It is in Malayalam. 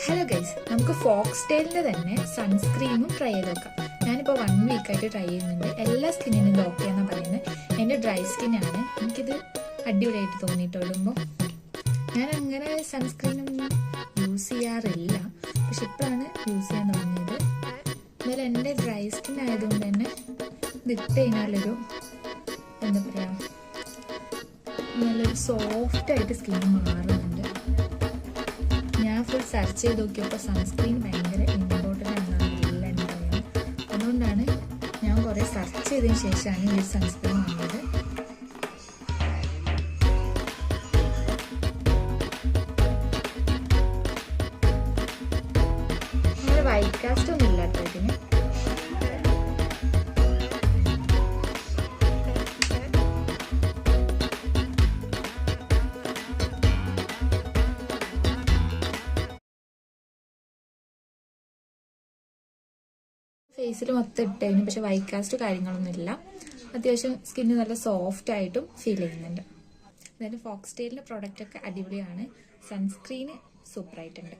ഹലോ ഗൈസ്, നമുക്ക് ഫോക്സ്ടെയിലിന്റെ തന്നെ സൺസ്ക്രീനും ട്രൈ ചെയ്ത് നോക്കാം. ഞാനിപ്പോൾ 1 വീക്കായിട്ട് ട്രൈ ചെയ്യുന്നുണ്ട്. എല്ലാ സ്കിന്നിനും ഇത് ഓക്കെ എന്നാണ് പറയുന്നത്. എൻ്റെ ഡ്രൈ സ്കിന്നാണ്. എനിക്കിത് അടിപൊളിയായിട്ട് തോന്നിയിട്ടിടുമ്പോൾ. ഞാൻ അങ്ങനെ സൺസ്ക്രീനൊന്നും യൂസ് ചെയ്യാറില്ല, പക്ഷെ ഇപ്പോഴാണ് യൂസ് ചെയ്യാൻ തുടങ്ങിയത്. എന്നാലും എൻ്റെ ഡ്രൈ സ്കിൻ ആയതുകൊണ്ട് തന്നെ ഇതിട്ട് കഴിഞ്ഞാലൊരു എന്താ പറയുക, നല്ലൊരു സോഫ്റ്റായിട്ട് സ്കിൻ മാറുന്നുണ്ട്. ഞാൻ ഫുൾ സെർച്ച് ചെയ്ത് നോക്കിയപ്പോൾ സൺസ്ക്രീൻ ഭയങ്കര ഇമ്പോർട്ടൻ്റ് ആണെന്നാണ് എല്ലാം എനിക്ക് പറയുന്നത്. അതുകൊണ്ടാണ് ഞാൻ കുറേ സെർച്ച് ചെയ്തതിന് ശേഷമാണ് ഈ സൺസ്ക്രീൻ വാങ്ങിയത്. നമ്മുടെ വൈറ്റ് കാസ്റ്റ് ഒന്നും ഇല്ലാട്ടോ ഇതിന്. ഫേസിൽ മൊത്തം ഇട്ടതിന് പക്ഷെ വൈറ്റ് കാസ്റ്റ് കാര്യങ്ങളൊന്നും ഇല്ല. അത്യാവശ്യം സ്കിന്ന് നല്ല സോഫ്റ്റ് ആയിട്ടും ഫീൽ ചെയ്യുന്നുണ്ട്. അതായത് ഫോക്സ്ടെയിലിൻ്റെ പ്രോഡക്റ്റ് ഒക്കെ അടിപൊളിയാണ്. സൺസ്ക്രീന് സൂപ്പറായിട്ടുണ്ട്.